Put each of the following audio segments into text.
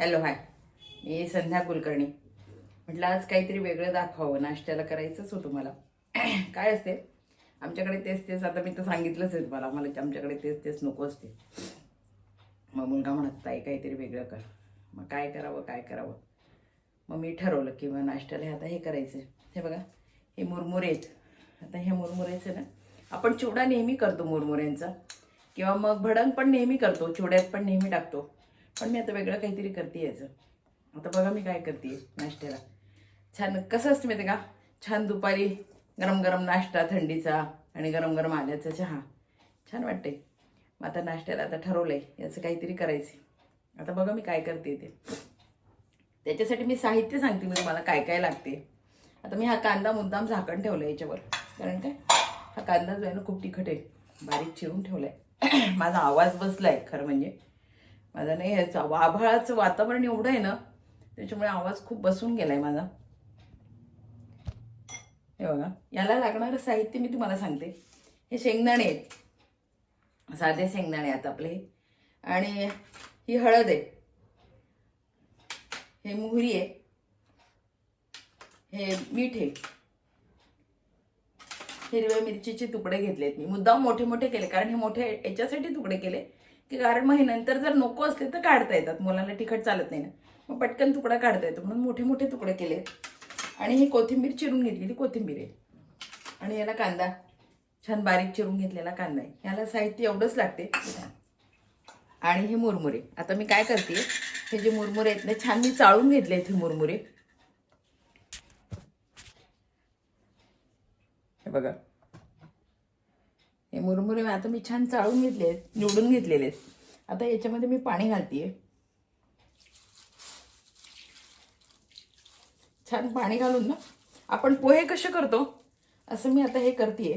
Hello hi, मी संध्या कुलकर्णी. म्हटलं आज काहीतरी वेगळं दाखवावं, नाश्त्याला करायचंच होतं मला. काय असते आमच्याकडे तेच तेच, आता मी तर सांगितलंच आहे तुम्हाला, मला आमच्याकडे तेच तेच नको असते. मग मुलगा म्हणत ताई काहीतरी वेगळं कर. मग काय करावं काय करावं, मग मी ठरवलं की मग नाश्त्याला आता हे करायचं. हे बघा, हे मुरमुरे आहेत. आता हे मुरमुरेचं ना, आपण चिवडा नेहमी करतो मुरमुऱ्यांचा, किंवा मग भडंग पण नेहमी करतो, चिवड्यात पण नेहमी टाकतो. पण मी आता वेगळं काहीतरी करते याचं. आता बघा मी काय करते नाश्त्याला. छान कसं असतं माहिती का, छान दुपारी गरम गरम नाश्ता थंडीचा आणि गरम गरम आल्याचा चहा छान वाटते. मग आता नाश्त्याला आता ठरवलं आहे याचं काहीतरी करायचं. आता बघा मी काय करते ते. त्याच्यासाठी मी साहित्य सांगते मी तुम्हाला काय काय लागते. आता मी हा कांदा मुद्दाम झाकण ठेवला याच्यावर, कारण काय हा कांदा जो आहे ना खूप तिखट आहे, बारीक चिरून ठेवला आहे. माझा आवाज बसला आहे खरं म्हणजे, माझा नाही ह्याचं आभाळाचं वातावरण एवढं आहे ना, त्याच्यामुळे आवाज खूप बसून गेला आहे माझा. हे बघा, याला लागणारं साहित्य मी तुम्हाला सांगते. हे शेंगदाणे आहेत, साधे शेंगदाणे आहेत आपले, आणि ही हळद आहे, हे मोहरी आहे, हे मीठ आहे, हिरव्या मिरचीचे तुकडे घेतलेत. मी मुद्दाम मोठे मोठे केले, कारण हे मोठे याच्यासाठी तुकडे केले की कारण मग हे नंतर जर नको असले तर काढता येतात. मुलांना तिखट चालत नाही ना, मग पटकन तुकडा काढता येतो म्हणून मोठे मोठे तुकडे केले. आणि ही कोथिंबीर चिरून घेतलेली कोथिंबीर आहे, आणि याला कांदा छान बारीक चिरून घेतलेला कांदा आहे. याला साहित्य एवढंच लागते. आणि हे मुरमुरे, आता मी काय करते, हे जे मुरमुरे आहेत ना छान मी चाळून घेतले आहेत. हे मुरमुरे हे बघा, हे मुरमुरे आता मी छान चाळून घेतले आहेत, निवडून घेतलेले आहेत. आता याच्यामध्ये मी पाणी घालते. छान पाणी घालून ना आपण पोहे कसे करतो असं मी आता हे करते.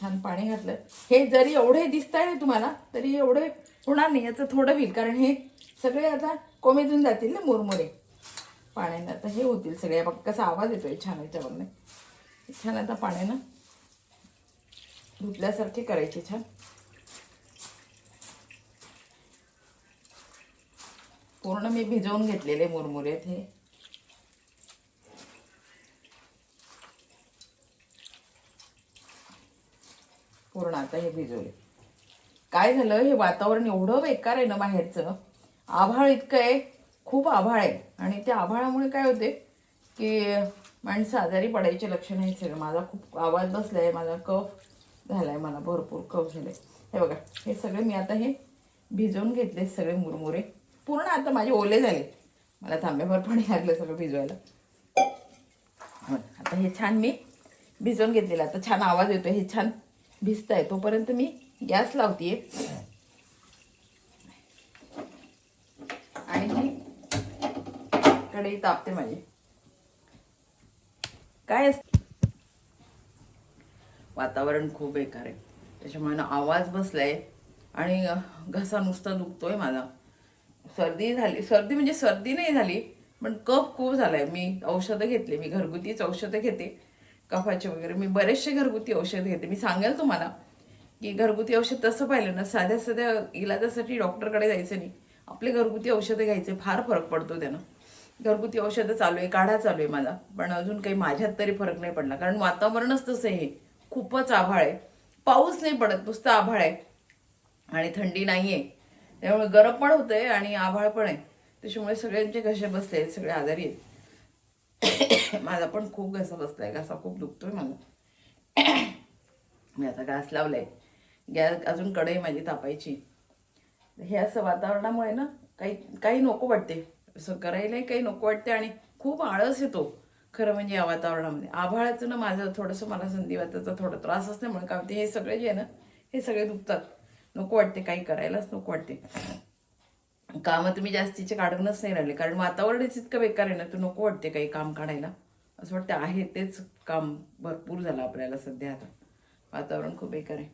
छान पाणी घातलं. हे जरी एवढे दिसत आहे तुम्हाला तरी एवढे होणार नाही, याचं थोडं होईल, कारण हे सगळे आता कोमेजून जातील ना मुरमुरे पाण्यानं. आता हे होतील सगळे. बघ कसा आवाज येतोय छान याच्यावरने. छान आता पाण्यानं धुतल्यासारखे करायचे. छान पूर्ण मी भिजवून घेतलेले मुरमुरे आहेत हे. पूर्ण आता हे भिजवले. काय झालं, हे वातावरण एवढं बेकार आहे ना बाहेरचं, आभाळ इतकं आहे, खूप आभाळ आहे. आणि त्या आभाळामुळे काय होते की माणसं आजारी पडायचे लक्षण आहे सगळं. माझा खूप आवाज बसलाय, माझा कफ झालाय, मला भरपूर कफ झालाय. हे बघा, हे सगळे मी आता हे भिजवून घेतले सगळे मुरमुरे. पूर्ण आता माझे ओले झाले, मला तांब्याभर पाणी लागलं सगळं भिजवायला. आता हे छान मी भिजवून घेतलेलं. आता छान आवाज येतो, हे छान भिजत आहे. तोपर्यंत मी गॅस लावते आणि ही कढई तापते माझी. काय असतं, वातावरण खूप बेकार आहे त्याच्यामुळे ना आवाज बसलाय आणि घसा नुसता दुखतोय माझा. सर्दी झाली, सर्दी म्हणजे सर्दी नाही झाली पण कफ खूप झालाय. मी औषधं घेतली, मी घरगुतीच औषधं घेते कफाचे वगैरे. मी बरेचसे घरगुती औषध घेते. मी सांगेल तुम्हाला की घरगुती औषध तसं पाहिलं ना, साध्या साध्या इलाजासाठी डॉक्टरकडे जायचं नाही, आपले घरगुती औषधं घ्यायचे, फार फरक पडतो त्यानं. घरगुती औषधं चालू आहे, काढा चालू आहे माझा, पण अजून काही माझ्यात तरी फरक नाही पडला. कारण वातावरणच तसं आहे, खूपच आभाळ आहे, पाऊस नाही पडत, नुसतं आभाळ आहे आणि थंडी नाही आहे. त्यामुळे गरम पण होतंय आणि आभाळ पण आहे, त्याच्यामुळे सगळ्यांचे घसे बसले आहेत, सगळे आजारी आहेत. माझा पण खूप घसा बसलाय, घसा खूप दुखतोय माझा. मी आता गॅस लावलाय, गॅस अजून कढई माझी तापायची. हे असं वातावरणामुळे ना काही काही नको वाटते, असं करायलाही काही नको वाटते आणि खूप आळस येतो खरं म्हणजे या वातावरणामध्ये. आभाळाचं ना माझं थोडंसं, मला संधिवाताचा थोडा त्रास असल्यामुळे काय होते, हे सगळे जे आहे ना हे सगळे दुखतात, नको वाटते, काही करायलाच नको वाटते. कामं तुम्ही जास्तीचे काढूनच नाही राहिले, कारण वातावरणच इतकं बेकार आहे ना, तर नको वाटते काही काम काढायला. असं वाटतं आहे तेच काम भरपूर झालं आपल्याला सध्या. आता वातावरण खूप बेकार आहे.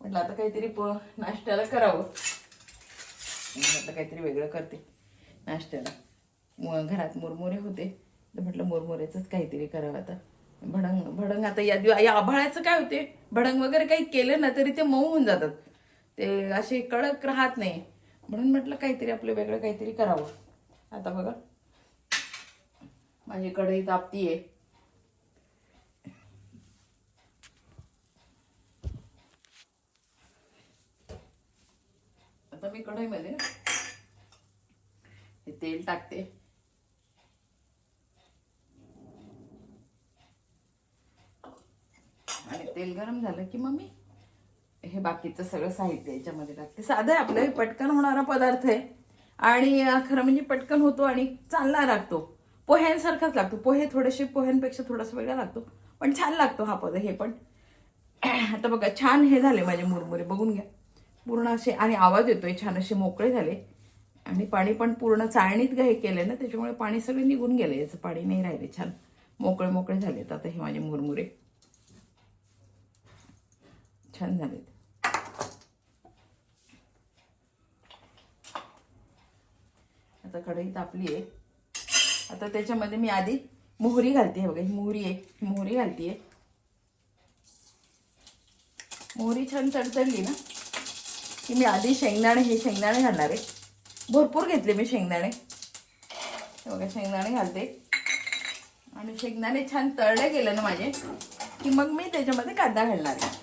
म्हटलं आता काहीतरी नाश्त्याला करावं, म्हटलं काहीतरी वेगळं करते नाश्त्याला. घरात मुरमुरे होते तर म्हटलं मुरमुरेचंच काहीतरी करावं आता. भडंग आता या आभाळाचं काय होते, भडंग वगैरे काही केलं ना तरी ते मऊ होऊन जातात, ते असे कडक राहत नाही. म्हणून म्हटलं काहीतरी आपलं वेगळं काहीतरी करावं. आता बघा माझी कढई तापतीये. आता मी कढईमध्ये हे तेल टाकते. आणि तेल गरम झालं की मग मी हे बाकीचं सगळं साहित्य याच्यामध्ये टाकते. साधं आपलं पटकन होणारा पदार्थ आहे आणि खरं म्हणजे पटकन होतो आणि चांगला लागतो. पोह्यांसारखाच लागतो. पोहे थोडेसे पोह्यांपेक्षा थोडासा वेगळा लागतो पण छान लागतो हा पदार्थ हे पण. आता बघा छान हे झाले माझे मुरमुरे, बघून घ्या पूर्ण असे. आणि आवाज येतोय छान, असे मोकळे झाले. आणि पाणी पण पूर्ण चाळणीत हे केले ना, त्याच्यामुळे पाणी सगळं निघून गेलं, याचं पाणी नाही राहिले. छान मोकळे मोकळे झालेत आता हे माझे मुरमुरे, छान झालेत. आता कढई तापली आहे. आता त्याच्यामध्ये मी आधी मोहरी घालते. हे बघा ही मोहरी आहे, मोहरी घालतीये. मोहरी छान तडतडली ना की मी आधी शेंगदाणे, हे शेंगदाणे घालणार आहे. भरपूर घेतले मी शेंगदाणे. हे बघा शेंगदाणे घालते. आणि शेंगदाणे छान तळले गेले ना माझे की मग मी त्याच्यामध्ये कांदा घालणार आहे.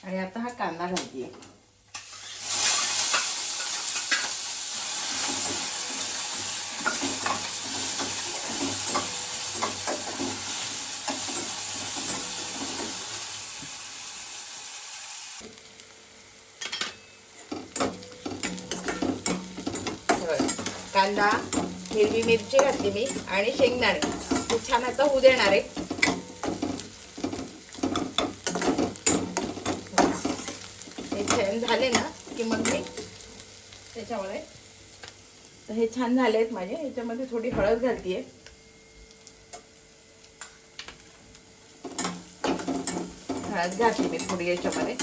आणि आता हा कांदा घालते. कांदा, हिरवी मिरची घातली मी आणि शेंगदाणे हे छान आता होऊ देणार आहे. हे छान झाले ना की मग मी त्याच्यामध्ये, हे छान झाले आहेत माझे. ह्याच्यामध्ये थोडी हळद घालतीये. हळद घातली मी थोडी याच्यामध्ये.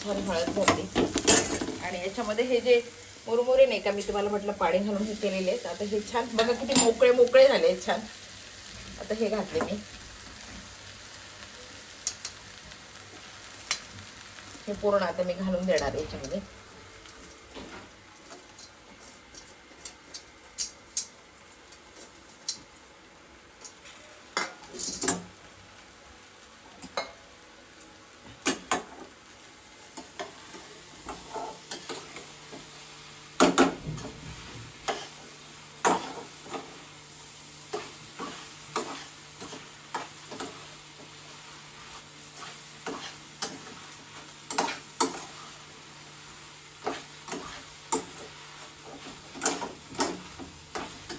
छान हळद घातली. आणि याच्यामध्ये हे जे मुरमुरे नाही का मी तुम्हाला म्हटलं पाणी घालून हे केलेले आहेत, आता हे छान बघा किती मोकळे मोकळे झाले छान. आता हे घातले मी. हे पूर्ण आता मी घालून देणार आहे याच्यामध्ये.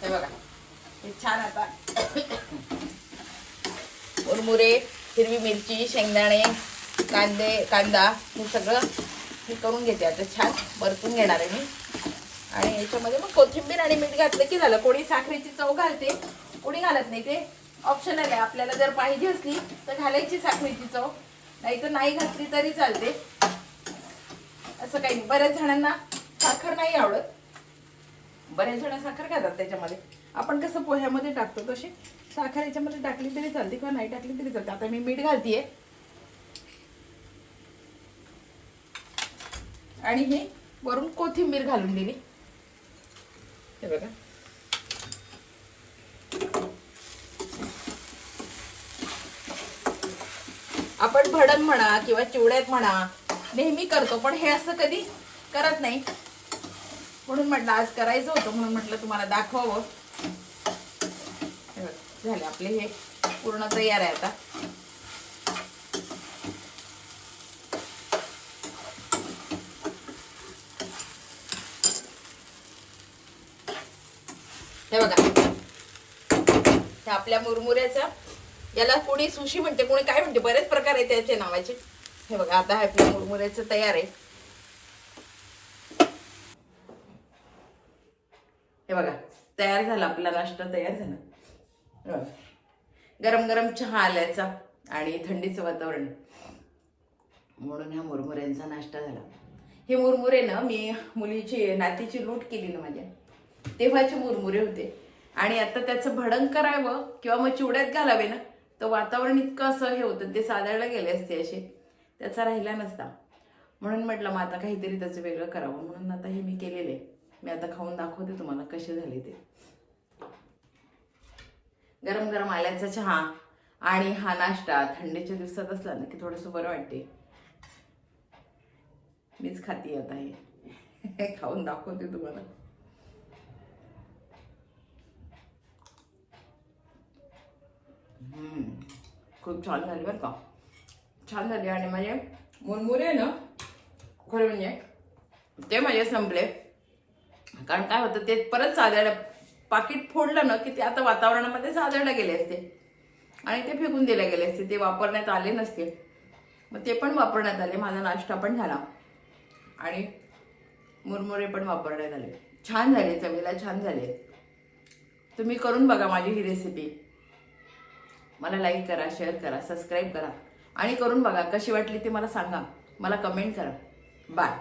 हे बघा हे छान आता मुरमुरे, हिरवी मिरची, शेंगदाणे, कांदा हे सगळं हे करून घेते. आता छान परतून घेणार आहे मी. आणि याच्यामध्ये मग कोथिंबीर आणि मीठ घातलं की झालं. कोणी साखरेची चव घालते, कोणी घालत नाही, ते ऑप्शनल आहे. आपल्याला जर पाहिजे असली तर घालायची साखरेची चव, नाही तर नाही घातली तरी चालते. असं काही नाही. बऱ्याच जणांना साखर नाही आवडत, बऱ्याच जण साखर खातात त्याच्यामध्ये. आपण कसं पोह्यामध्ये टाकतो तशी साखर याच्यामध्ये टाकली तरी चालते किंवा नाही टाकली तरी चालते. आता मी मीठ घालतीये. आणि हे वरून कोथिंबीर घालून दिली. हे बघा आपण भडंग म्हणा किंवा चिवड्यात म्हणा नेहमी करतो, पण हे असं कधी करत नाही. म्हणून म्हटलं आज करायचं होतं, म्हणून म्हटलं तुम्हाला दाखवावं. झाले आपले हे पूर्ण तयार आहे. आता हे बघा हे आपल्या मुरमुऱ्याचा, याला कोणी सुशी म्हणते, कोणी काय म्हणते, बरेच प्रकार आहेत त्याचे नावाचे. हे बघा आता हे आपल्या मुरमुऱ्याचं तयार आहे. हे बघा तयार झाला आपला नाश्ता, तयार झाला. गरम गरम चहा आल्याचा आणि थंडीचं वातावरण म्हणून ह्या मुरमुऱ्यांचा नाश्ता झाला. हे मुरमुरे ना मी नातीची लूट केली ना माझ्या, तेव्हाचे मुरमुरे होते. आणि आता त्याचं भडंग करावं किंवा मग चिवड्यात घालावे ना, तर वातावरण इतकं असं हे होतं, ते साधायला गेले असते असे, त्याचा राहिला नसता. म्हणून म्हटलं मग आता काहीतरी त्याचं वेगळं करावं, म्हणून आता हे मी केलेले. मी आता खाऊन दाखवते तुम्हाला कसे झाले ते. गरम गरम आल्याचा चहा आणि हा नाश्ता थंडीच्या दिवसात असला ना की थोडंसं बरं वाटते. मीच खाते आता हे खाऊन दाखवते तुम्हाला. खूप छान झाले बरं का, छान झाले. आणि माझे मुरमुरे ना खरं म्हणजे ते माझे संपले, कारण काय होतं ते परत साधायला पाकिट फोडलं ना की ते आता वातावरणामध्ये साधायला गेले असते आणि ते फेकून दिले गेले असते, ते वापरण्यात आले नसते. मग ते पण वापरण्यात आले, माझा नाश्ता पण झाला आणि मुरमुरे पण वापरण्यात आले. छान झाले, चवीला छान झाले. तुम्ही करून बघा माझी ही रेसिपी. मला लाईक करा, शेअर करा, सबस्क्राईब करा आणि करून बघा कशी वाटली ते मला सांगा, मला कमेंट करा. बाय.